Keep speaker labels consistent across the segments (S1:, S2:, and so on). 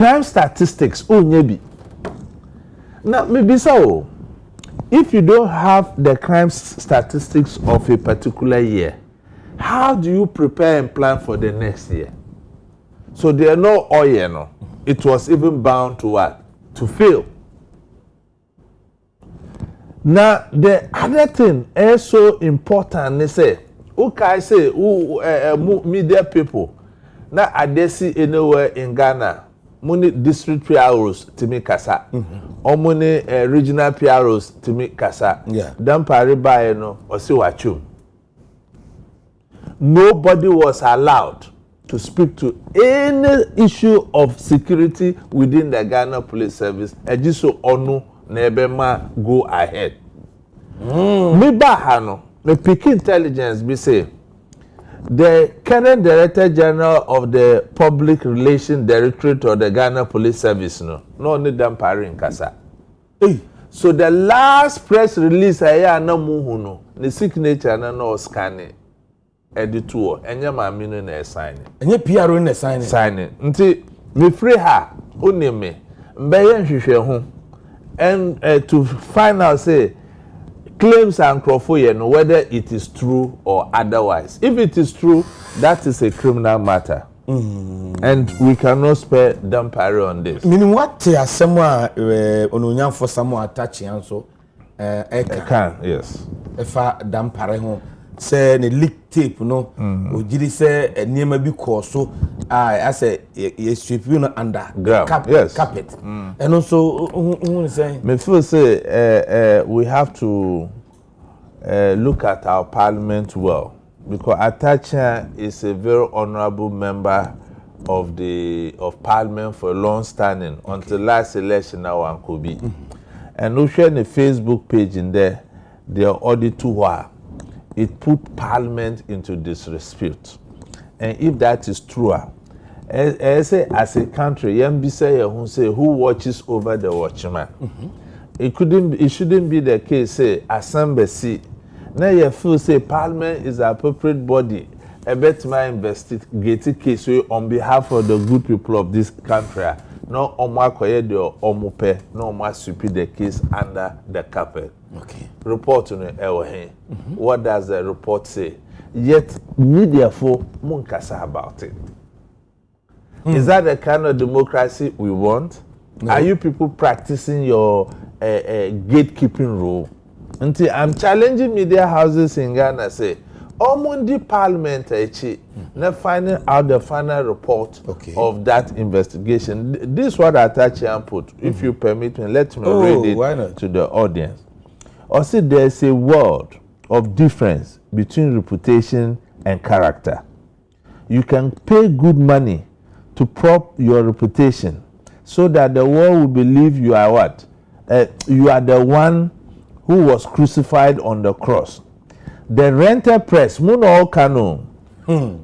S1: crime statistics onyebi. Now maybe so. If you don't have the crime statistics of a particular year, how do you prepare and plan for the next year? So there are no oil, no. It was even bound to what? To fail. Now the other thing is so important. They say, okay, say, media people. Now Advocacy anywhere in Ghana, money district PROs to me kasa, or money regional PROs to me kasa.
S2: Yeah.
S1: Don't pari by no or see what you. Nobody was allowed to speak to any issue of security within the Ghana Police Service. And just so onu nebema go ahead. Me bahano, me pick intelligence be say. The current Director General of the Public Relations Directorate of the Ghana Police Service no need them pari in kasa. So the last press release I na muhuno, the signature na no scanning. Editor, enye maami no na sign.
S2: Enye PRO na sign.
S1: Sign. Nti me free ha onime mbeye nhwehwe ho and to find out say claims and crofo no whether it is true or otherwise. If it is true, that is a criminal matter. And we cannot spare dampare on this.
S2: Meaning what asemo onunya for someone attaching so
S1: can yes.
S2: If dampare ho say the leak tape no ojiri say enema bi ko so I say you sweep you under carpet and also who say
S1: me feel say we have to look at our parliament well, because Atacha is a very honorable member of parliament for long standing until last election now and could be and we share the Facebook page in there they are audit to it put parliament into disrepute. And if that is true, as a country, who watches over the watchman? It shouldn't be the case, say, assembly. Now you feel say parliament is the appropriate body. I bet my investigate case on behalf of the good people of this country. No omakoye de omupe, no ma sweep the case under the carpet.
S2: Okay.
S1: Report on it. What does the report say? Yet media for munkasa about it. Is that the kind of democracy we want? No. Are you people practicing your gatekeeping role? Until I'm challenging media houses in Ghana say, Omundi Parliament now finding out the final report of that investigation. This is what I touch and put. If you permit me, let me read it to the audience. Also, there's a world of difference between reputation and character. You can pay good money to prop your reputation so that the world will believe you are what? You are the one who was crucified on the cross. The rental press, Muno Kano,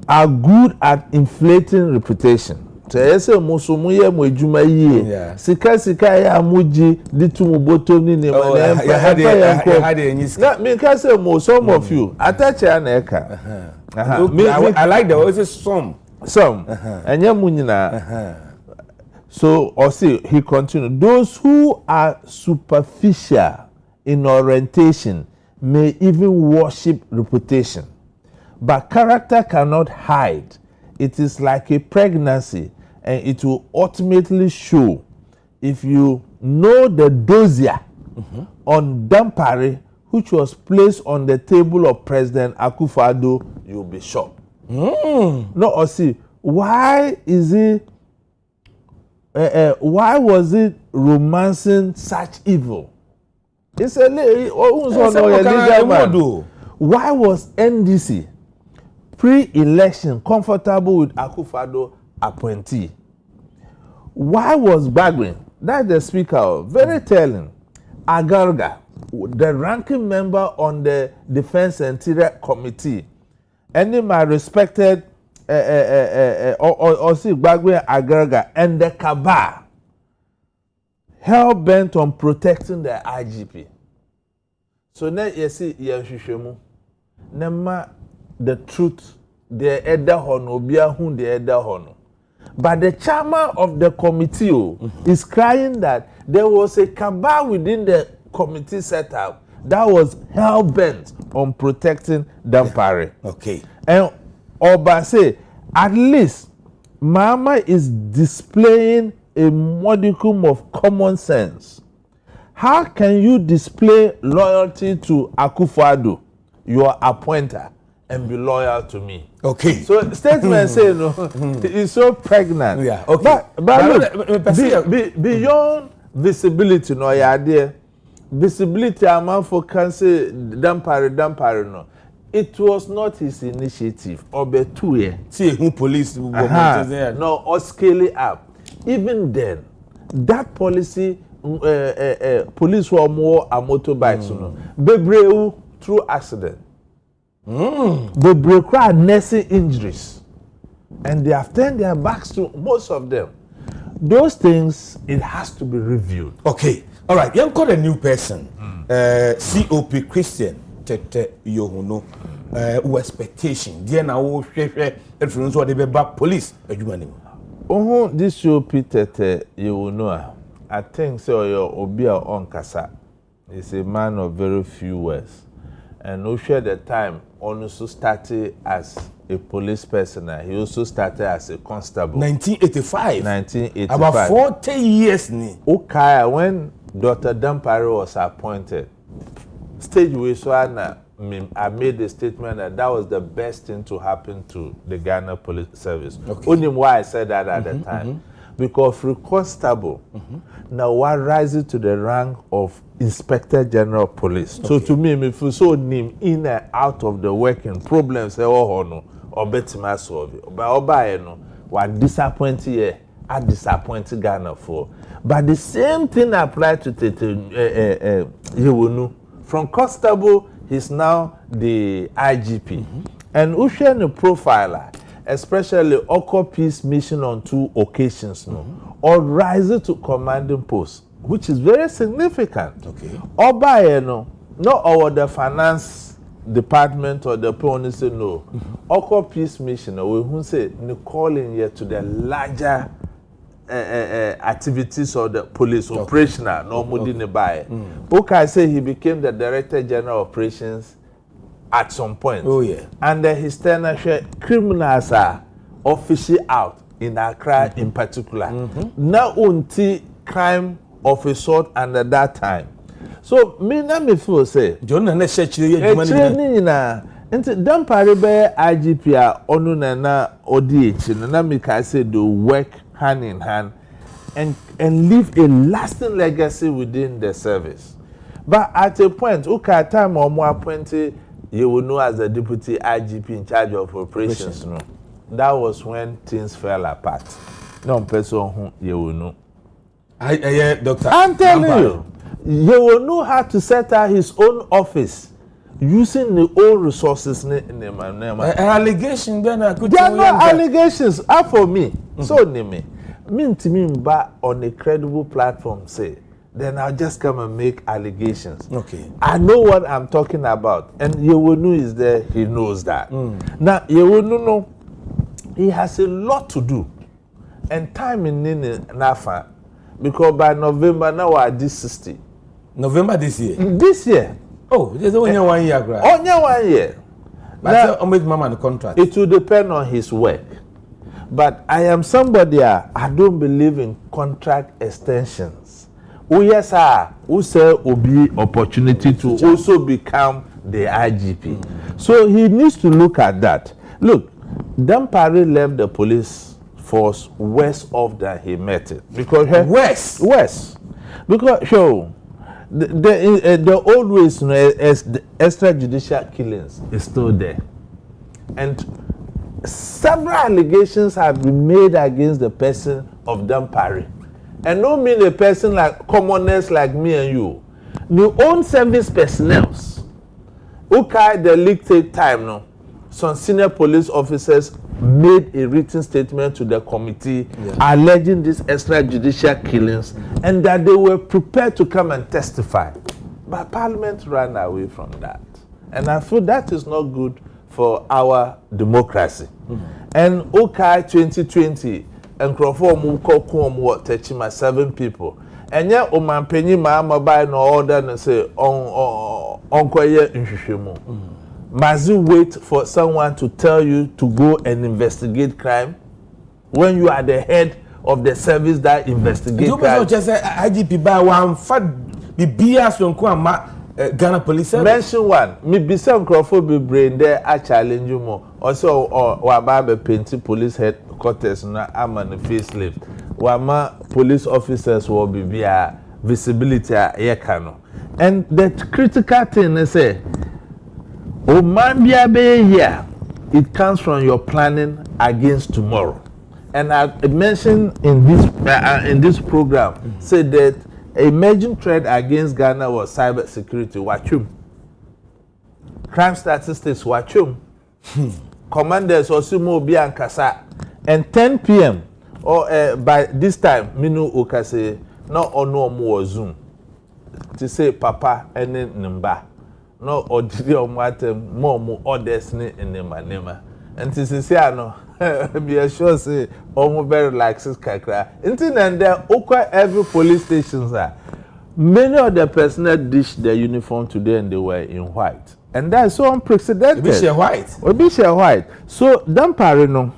S1: are good at inflating reputation. So ese musumuye mojuma ye. Sika ya muji ditu boto ni ne mana.
S2: Ya hade enyiska.
S1: Na me ka say some of you attach an eka.
S2: I like the also some.
S1: Anya mu nyina. So also he continued, those who are superficial in orientation may even worship reputation, but character cannot hide. It is like a pregnancy, and it will ultimately show. If you know the dossier on Dampare, which was placed on the table of President Akufo-Addo, you'll be shocked. No, or see, why is it? Why was it romancing such evil? It's a why was NDC pre-election comfortable with Akufo-Addo appointee? Why was Bagwin, that's the speaker, very telling, Agarga, the ranking member on the Defense Interior Committee, and my respected Osi Bagwin Agarga and the cabal, hell bent on protecting the IGP. So now you see, Nema the truth, the Edda Hono, Bia Hun, the Edda Hono. But the chairman of the committee is crying that there was a cabal within the committee setup that was hell-bent on protecting Dampare.
S2: Okay.
S1: And Oba say, at least Mama is displaying a modicum of common sense. How can you display loyalty to Akufo-Addo, your appointer, and be loyal to me?
S2: Okay.
S1: So statement say no, it's so pregnant.
S2: Yeah. Okay.
S1: But look, beyond visibility, no, yeah, there. Visibility among for cancer Dampare no. It was not his initiative. Obetuye.
S2: See who police
S1: no, or scale it up. Even then, that policy, police were more a motorbikes, no. Bebreu through accident. Bebreu nursing injuries, and they have turned their backs to most of them. Those things, it has to be reviewed.
S2: Okay. All right. You got a new person. COP Christian Tete Yohuno. Who expectation? Dear now, influence what they be back police.
S1: This COP Tete Yohuno. I think so. Your Obia Onkasa is a man of very few words, and no share the time. Also started as a police personnel. He also started as a constable.
S2: 1985.
S1: 1985.
S2: About 40 years.
S1: Okay, when Dr. Dampare was appointed, stage way so I made the statement that that was the best thing to happen to the Ghana Police Service. Okay. Only why I said that at the time. Because for constable, now what rises to the rank of Inspector General Police. Okay. So to me, if you saw him in and out of the working problems, or better my solve it. But what disappointed here, I disappointed Ghana for. But the same thing applied to Yewonu. From constable, he's now the IGP. And Ushen profiler, especially Oko Peace Mission on 2 occasions, or rise to commanding post, which is very significant.
S2: Okay.
S1: Oba, not over the finance department or the police, no. Oko Peace Mission, we who say, calling here to the larger activities of the police operational, no more nearby. Okay, say he became the Director General Operations at some point.
S2: Oh yeah.
S1: And his tenure criminals are officially out in Accra in particular. Now until crime of a sort under that time. So me na me feel say
S2: John na shechire
S1: training na nti Dampare be IGP a onu na odi echi na me ka say do work hand in hand and leave a lasting legacy within the service. But at a point, okay, time or more appointed, you will know as the deputy IGP in charge of operations. No, that was when things fell apart. No person who you will know.
S2: Doctor.
S1: I'm telling you, you will know how to set out his own office using the old resources.
S2: Allegation then I could.
S1: There are no allegations. For me, so name me. To me, but on a credible platform, say. Then I'll just come and make allegations.
S2: Okay.
S1: I know what I'm talking about. And Yewonu is there, he knows that. Now, Yewonu, he has a lot to do. And time in Nafa, because by November, now we're at this 60.
S2: November this year?
S1: This year.
S2: Oh, there's only 1 year, right?
S1: Only 1 year.
S2: But now, I'll make Mama the contract.
S1: It will depend on his work. But I am somebody, I don't believe in contract extensions. Oh yes, sir. Who say will be opportunity to also become the IGP. So he needs to look at that. Look, Dampare left the police force worse off than he met it because worse. Because the old ways, the extrajudicial killings is still there, and several allegations have been made against the person of Dampare. And no mean a person like commoners like me and you. The own service personnel. Okay, the leak take time now. Some senior police officers made a written statement to the committee alleging these extrajudicial killings and that they were prepared to come and testify. But Parliament ran away from that. And I feel that is not good for our democracy. And okay, 2020, nkrofo mu kokon mu Techima 7 people. Enye omampenyi ma mobile no order no say on koye nhwehwemu. Must you wait for someone to tell you to go and investigate crime when you are the head of the service that investigate crime?
S2: You just say IGP by one fat bibia so nko ama Ghana police service.
S1: Mention one. Me be some Crawford be brain there I challenge you more. Also or be painting police headquarters na am on the facelift. Wama police officers will be via visibility a and the critical thing is say o man be here, it comes from your planning against tomorrow. And I mentioned in this program said that emerging threat against Ghana was cyber security. Wachum. Crime statistics wachum. Commanders Osimo Biankasa. And 10 p.m. or by this time, Minu Okase, no ono more Zoom. To say Papa and Nimba. No ordinary matem more orders in nema. And to say no, be sure say almost very like sis kakra. Until and there, every police stations are. Many of the personnel ditched their uniform today and they were in white. And that's so unprecedented.
S2: Be white.
S1: White. So Damparino,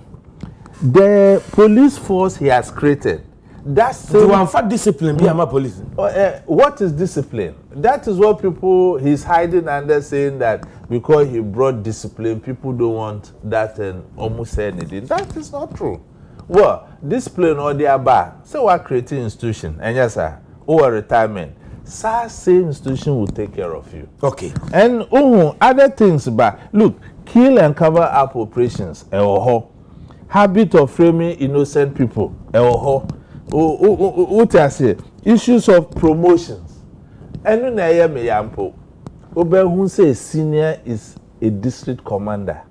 S1: the police force he has created. That's
S2: the one for discipline. Be a police.
S1: What is discipline? That is what he's hiding under, saying that because he brought discipline, people don't want that and almost say anything. That is not true. Well, discipline or the bar. So we're creating institution, and yes, sir, or retirement. Same institution will take care of you.
S2: Okay.
S1: And other things, but look, kill and cover up operations. Habit of framing innocent people. What I say? Issues of promotions. And na ya me yampo. Obe say senior is a district commander.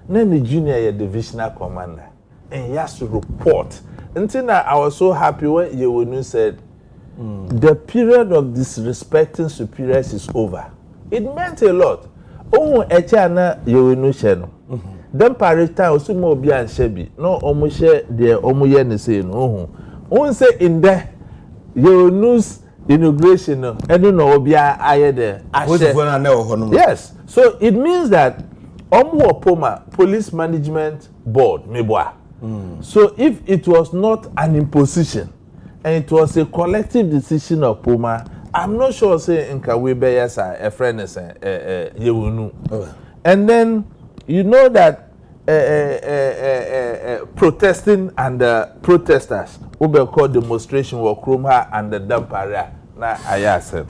S1: Then the junior is a divisional commander. And he has to report. Until I was so happy when Yewonu said, the period of disrespecting superiors is over. It meant a lot. Echana Yewonu sheno. Then Parita also more be and shebi. No share the omuye ne say no. One say in there, your news inauguration, I don't know, yes. So it means that Poma Police Management Board, Meboa. So if it was not an imposition and it was a collective decision of Poma, I'm not sure say in Kawebe yes a friend is Yewunu. And then you know that protesting and protesters who be called demonstration were Krumha and the Damparia na Ayasen.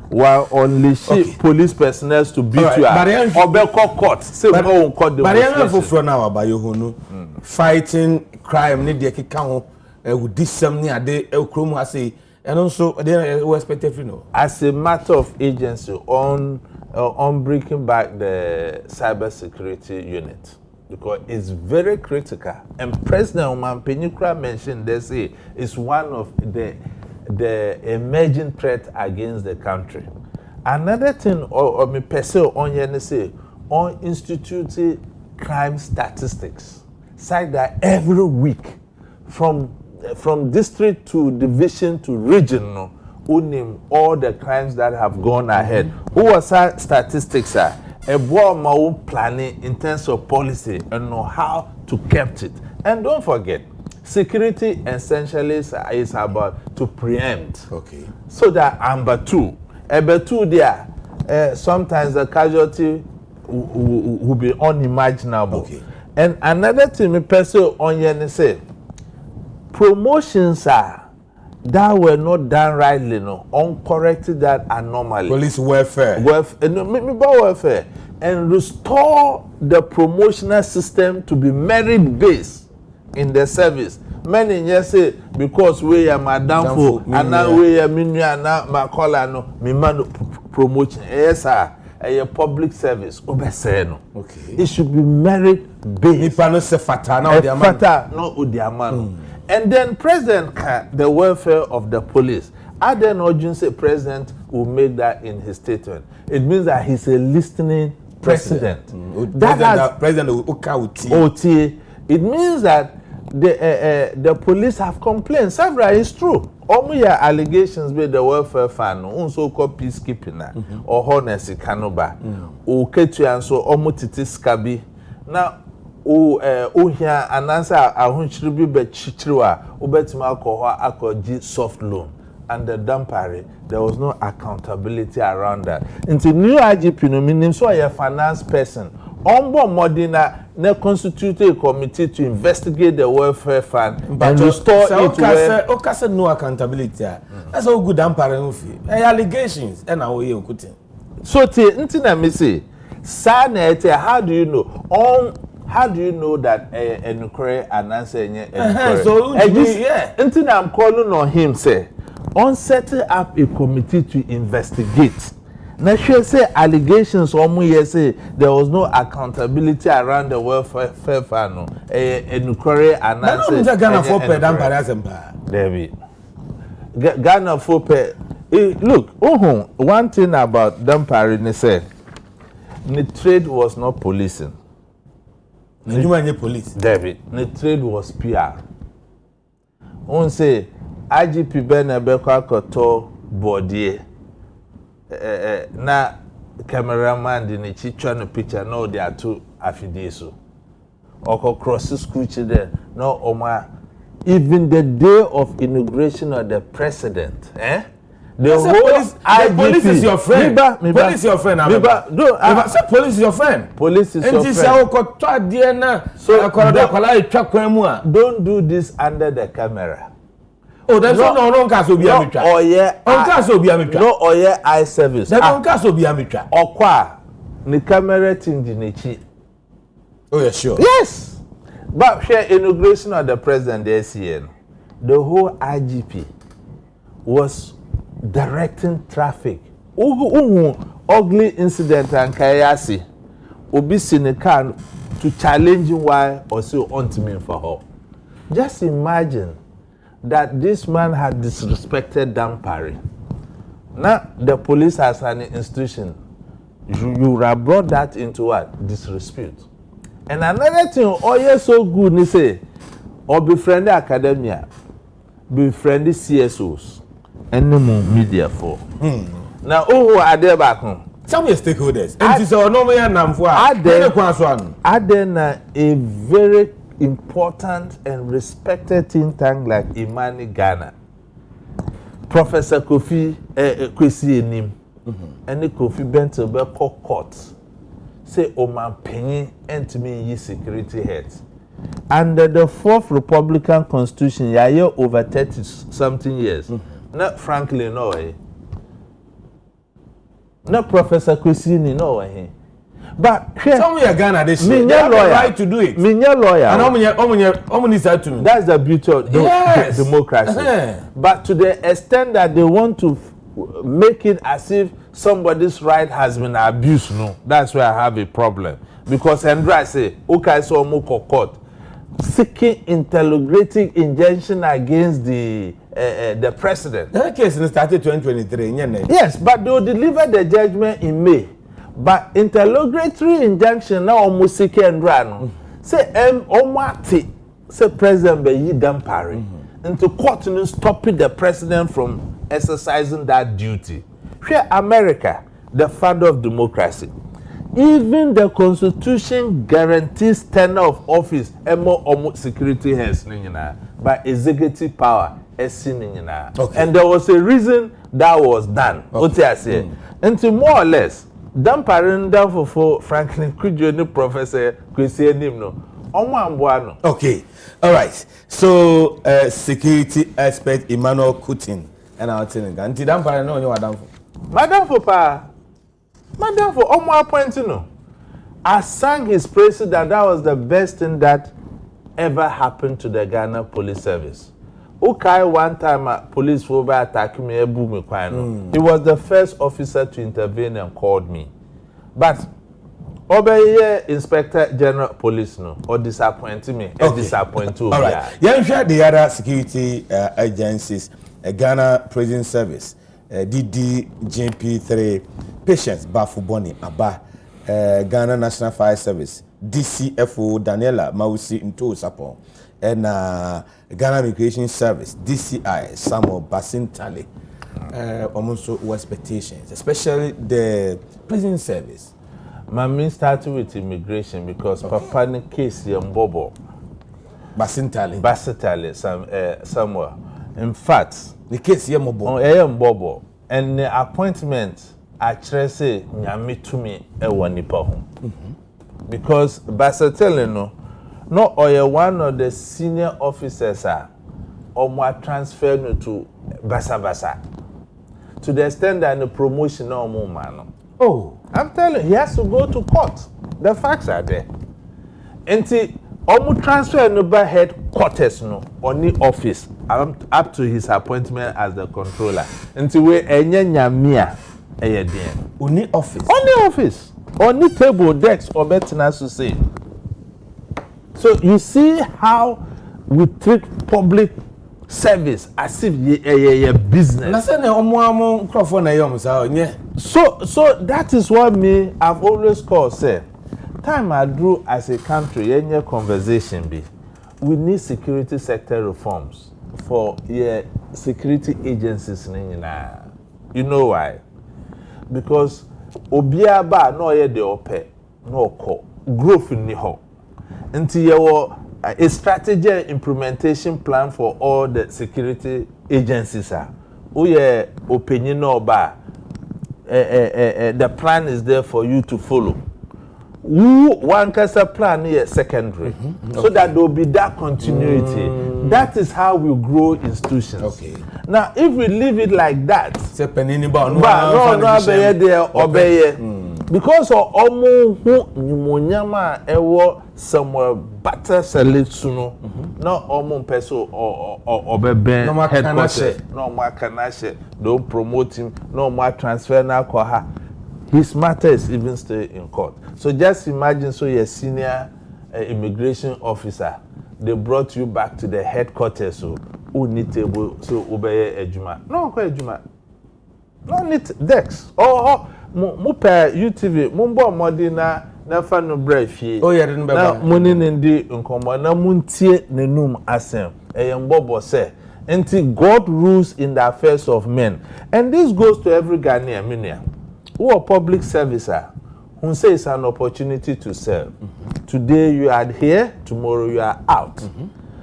S1: While unleash police personnel to beat you up or be called court. Say no court demonstration.
S2: For now about Yohunu fighting crime need the kikaho with this something a day Krumha say and also they expect
S1: as a matter of agency on bringing back the cyber security unit, because it's very critical. And President Penyukra mentioned they say it's one of the emerging threat against the country. Another thing, or me person on say on instituted crime statistics, say that every week from district to division to region, who name all the crimes that have gone ahead. Who was our statistics are a boy planning in terms of policy and know how to kept it. And don't forget, security essentially is about to preempt.
S2: Okay.
S1: So that number two there, sometimes the casualty will be unimaginable.
S2: Okay.
S1: And another thing, me person on here say, promotions are that were not done rightly, no, uncorrected that anomaly.
S2: Police welfare.
S1: Welfare. And restore the promotional system to be merit-based in the service. Many yes say because we are madam for and now we are minu and now my caller no me man promotion. Yes, sir. A public service. Okay. It should be merit-based. And then president the welfare of the police. I then urging say president will make that in his statement. It means that he's a listening president.
S2: President OT.
S1: It means that the police have complained several. It's true. Your allegations with the welfare fund, also called peacekeeping or honest kanoba, or ketu and so omutiti skabi. Now, here an answer I want to be chichua, ubetima alcohol soft loan. And the dumpary, there was no accountability around that. Into new IGP, no meaning so a finance person. Ombo Modena ne constituted a committee to investigate the welfare fund and restore it where...
S2: Okay, no accountability. That's all good dumpary. Allegations and our way of
S1: So, Intina Missy, Sanete, how do you know? How do you know that Enukre and answer?
S2: So, yeah.
S1: Intina, I'm calling on him, say. On setting up a committee to investigate. Now, she say allegations almost say there was no accountability around the welfare fund. Enukore and answer.
S2: Ghana for pay dampare.
S1: David. Ghana for pay. Look, one thing about dampare, they said, the trade was not policing.
S2: You want police,
S1: David. The trade was PR. On say. IGP Benebekwa koto body na cameraman di ne chichwa no picture no they are two afideso oko cross school there no oma even the day of inauguration of the president the whole
S2: police is your friend. Police is your friend. Say police is your friend.
S1: Police is your friend.
S2: So
S1: don't do this under the camera.
S2: Oh, there's no caso be amitra.
S1: Oh yeah.
S2: On caso be amitra.
S1: No, oh yeah, eye service.
S2: There's no caso be amitra.
S1: Okwa, the camera team dinechi.
S2: Oh yeah, sure.
S1: Yes. But share inauguration of the president, the SCN, the whole IGP was directing traffic. Ugly incident and kayasi. Obi Sinekan to challenge why or so on me for her. Just imagine that this man had disrespected Dampari. Now, the police as an institution, you have brought that into what? Disrespute. And another thing, oh yes, so good, they say, or befriend the academia, befriend the CSOs, and no more media for. Now, who are there back home?
S2: Some of the stakeholders. And this is no
S1: a very important and respected think tank like Imani Ghana. Professor Kofi Kwesi Enim and the Kofi Bento Beko Court say Oman Penny and to me ye security heads. Under the 4th Republican Constitution, yeah, over 30-something years. Not frankly, no. Not Professor Kwesi no. But
S2: some of Ghana, they have the right to do it.
S1: Minya lawyer.
S2: And to me.
S1: That's the beauty of democracy. But to the extent that they want to make it as if somebody's right has been abused, no, that's where I have a problem. Because Andra say, okay, so Moko court seeking interrogating injunction against the president.
S2: That case started 2023.
S1: Yes, but they will deliver the judgment in May. But interrogatory injunction now almost second run. Say omati say President Beyi Dampari into court to stop the president from exercising that duty. Here America, the father of democracy. Even the Constitution guarantees tenure of office and more security heads by executive power. Okay. And there was a reason that was done. Okay. And to more or less. Dampari down for Franklin Kudjo Professor Kwesi Enim no.
S2: Okay, all right. So security expert Emmanuel Kutin and our telling Anti Dampari no you are down for.
S1: Madam for Omo appointing no. I sang his praises that was the best thing that ever happened to the Ghana Police Service. Okay, one time police were attacking me, he was the first officer to intervene and called me. But obey Inspector General Police no or disappointing me, disappoint you.
S2: All right. You share the other security agencies, Ghana Prison Service, DDJP3, Patience Bafuboni Aba, Ghana National Fire Service, DCFO Daniela Mausi Nto Sapon. and Ghana Immigration Service DCI Samuel Basintale almost expectations, especially the prison service.
S1: My main started with immigration because Papa ne case Bobo Basintale Samuel. In fact,
S2: the case Bobo
S1: and the appointment actually say nyame to me nipa ho. Because Basintale no or one of the senior officers or transfer no to Basa to the extent that the promotion no man. Oh, I'm telling you, he has to go to court. The facts are there. Until transfer no by headquarters no on the office up to his appointment as the controller. Until we nyamia
S2: on the office.
S1: On the office. On the table, decks or better to say. So you see how we treat public service as if a business. So that is what I've always called say. Time I drew as a country, any conversation be. We need security sector reforms for security agencies. You know why? Because obiaba no ye de ope no ko growth ni ho. Until you a strategy implementation plan for all the security agencies the plan is there for you to follow. One case plan is secondary, so that there will be that continuity. That is how we grow institutions. Okay. Now, if we leave it like that, because of somewhere better selection, no person or bebe headquarters, no more canashe, don't promote him, no more transfer now. His matter is even still in court. So just imagine, so you're a senior immigration officer, they brought you back to the headquarters, so who need table, so obey a juma. No, quite juma. No need decks. Oh, mupe UTV, mumbo modina, never no breath. Oh, yeah, didn't be money in the uncommon, no muntie nenum asem, a young bobo say. Until God rules in the affairs of men. And this goes to every Ghanaian minia. Who are public servicer who say it's an opportunity to serve. Today you are here, tomorrow you are out.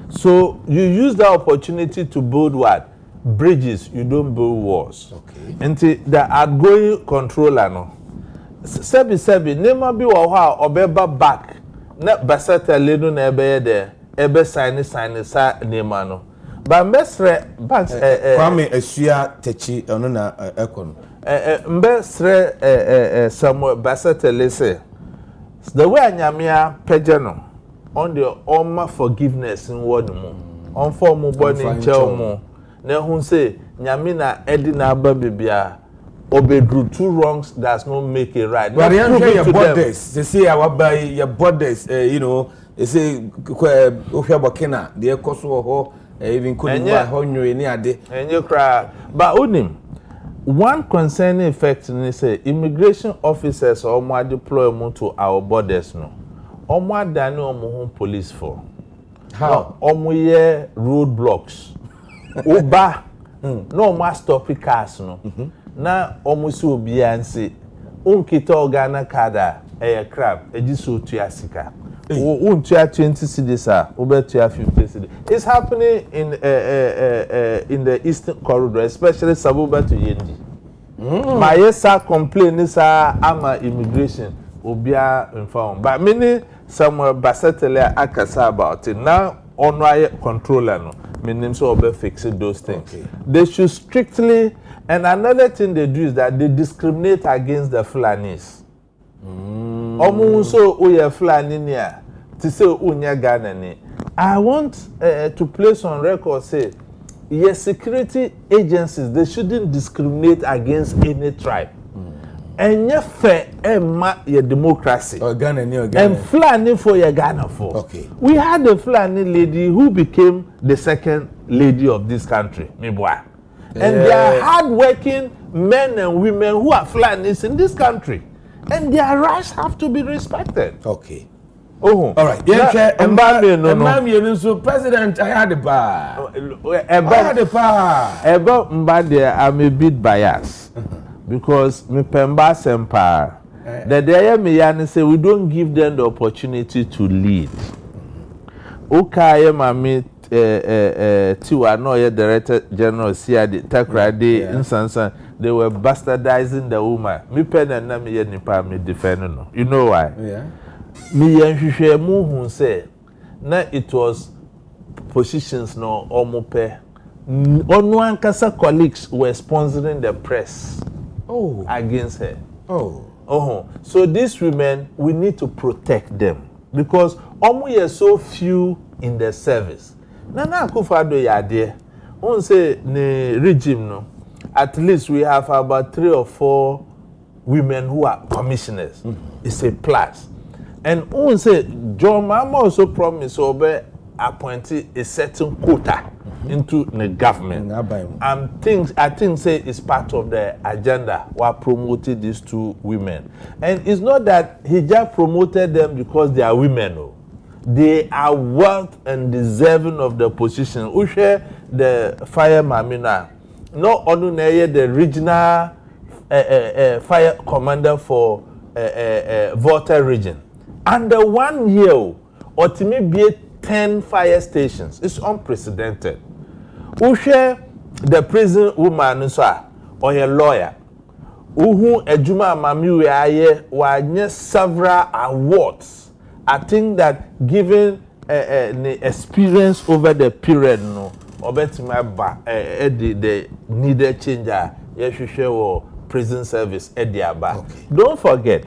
S1: So you use that opportunity to build what? Bridges, you don't build walls. Okay. And the outgoing controller no. Sebi, never be obeba back. Ne basata ledo na ebe there. Ebe sign sa nema no. But mesre banks
S2: Kwame Esua Techi ono na ekon.
S1: Mbesre Samuel basata lese. The way anyamia pejano on the oma forgiveness in word mo. On form mo boni nche mo. Ne hun say nyamina edi na aba bibia obedru two wrongs does not make it right.
S2: But your borders, they say our by your borders, you know, they say Bokena, the Kosovo, even couldn't buy honor any ade.
S1: And you cry. But unim one concerning effect in say immigration officers or more deployment to our borders no. Or more than no police for.
S2: How?
S1: Or more roadblocks. Oba no more stopping cars no. Na almost obi anse unkita Ghana kada crab ejiso tuasika untua 20 cedis obetua 50 cedis. It's happening in the eastern corridor, especially Sabuba to Yendi. My yesa complain is ama immigration obia inform, but many somewhere basatele akasa about it now. On controller no meaning so obe fix those things. Okay. They should strictly. And another thing they do is that they discriminate against the Fulanis. So uye Fulani niya to say unya Ghana ni. I want to place on record say yes, security agencies, they shouldn't discriminate against any tribe. And ye fair your democracy. And Fulani for your Ghana for. Okay. We had a Fulani lady who became the second lady of this country, Mibwa. And there are hard-working men and women who are Fulanis in this country. And their rights have to be respected.
S2: Okay. All right. Yeah, and so President, I had the bar.
S1: I'm a bit biased because me pemba sempa. The day me yan say we don't give them the opportunity to lead. Okay, mami Tiwa no ye Director General CID Takrade insansan they were bastardizing the woman. Me pen and na me ye nipa me defend no. You know why?
S2: Yeah.
S1: Me yanhwehwe mu hu say na it was positions no omope. Onu ankasa colleagues were sponsoring the press against her. So these women, we need to protect them because omu so few in the service. Nana Akufo-Addo yade. On say the regime no, at least we have about 3 or 4 women who are commissioners. It's a plus. And on say John Mahama also promised to appoint a certain quota into the government. I think say it's part of the agenda while promoting these 2 women. And it's not that he just promoted them because they are women. No. They are worth and deserving of the position. Ushe the fire mamina, not only the regional fire commander for Volta region. Under 1 year, or to me be 10 fire stations. It's unprecedented. Ushe the prison woman or a lawyer. Uhu ejuma mamiwe aye wa several awards. I think that given the experience over the period, no, the needed changer, yes, prison service okay. Don't forget,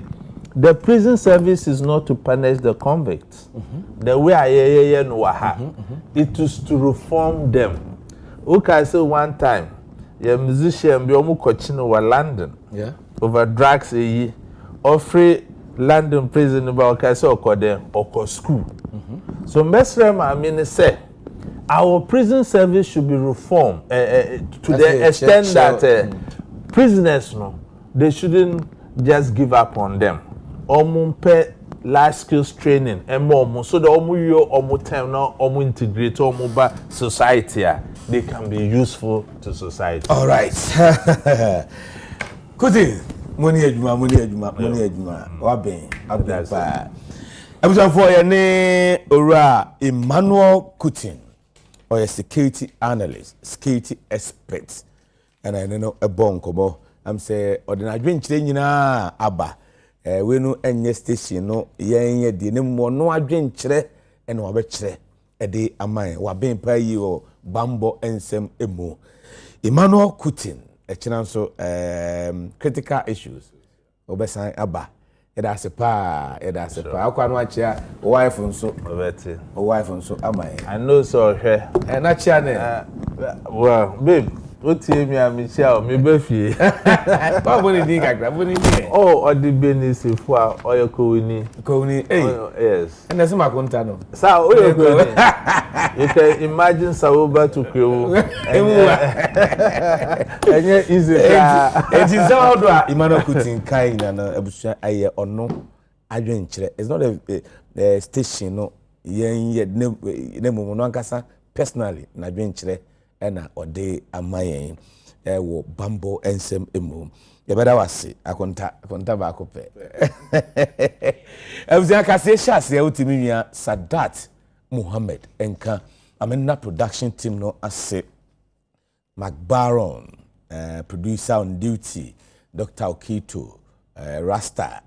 S1: the prison service is not to punish the convicts. The way it is to reform them. Okay, so one time, a musician be almost coaching over London, over drugs, free London prison about Kaiser or school. So Mesrem, I mean, say our prison service should be reformed to the extent that prisoners, no, they shouldn't just give up on them. Pay life skills training and more, so the time now integrate society. They can be useful to society.
S2: All right. Kuti. Money ejuma waben abba ebusan for ye ne ora Emmanuel Kutin or a security analyst, security expert, and I know a bonkomo I'm say ordinary nkyire nyina aba we no enye station no ye de ne mo no adwenkyire e na wabekire e de aman waben pa yi o bambo ensem emu Emmanuel Kutin so critical issues obesan aba edase pa akwa no achia wife nso amai
S1: I know so here
S2: na chia ne
S1: well babe otie mi amisia o me ba fie
S2: ba boni din kakra boni din
S1: odi benisifu a oyekowini yes
S2: and that's my contact no
S1: sa oyekowini you can imagine Sawoba to Kwewu enye easy
S2: it is how do Emmanuel Kutin kind na abusua aye ono adwenkyere it's not a station no yen ne mumu no ankasa personally na adwenkyere na ode amayen wo bambo ensem emu ye beda wase akonta ba kope abusua kase shase utimi nua Sadat Muhammad enka amena production team no ase McBaron producer on duty Dr. Okito Rasta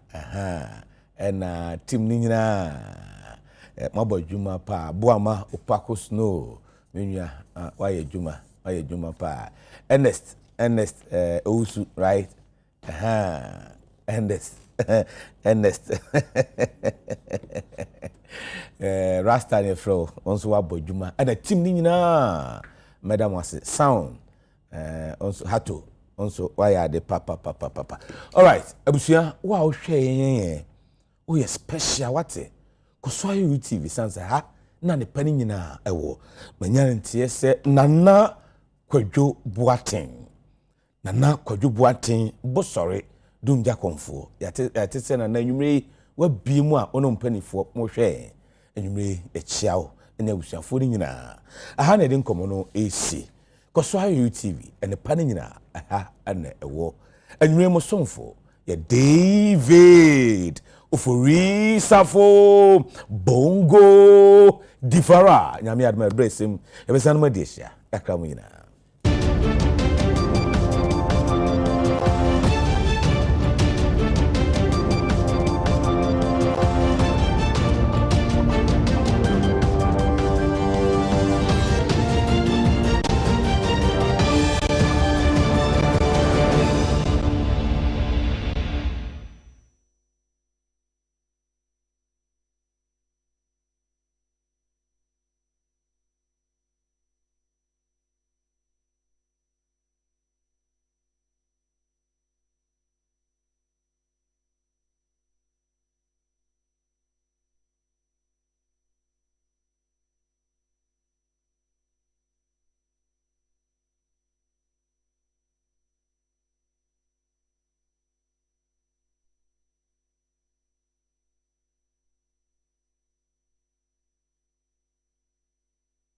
S2: and team nina mabo juma pa boama opako snow menua waye juma pa Ernest Owusu right Ernest Rasta ne fro onso wabo juma and the team nina madam was sound also hato onso why the papa all right abusua wa o hwe o ye special wate ko so ayu TV sansa ha na ne pani nyina ewo manya ntie se nana kwadwo boaten bo sorry dumja konfo yate se na nwumre wa bi mu a ono mpanifo mo hwe enwumre echiawo ene abusuafo ni nyina aha na de nkomo no esi koso ayo TV ene pa ni nyina aha ana ewo enwumre mo somfo ya David ofori safo bongo difara nyame adma bresem ebesan ma desia akra mo nyina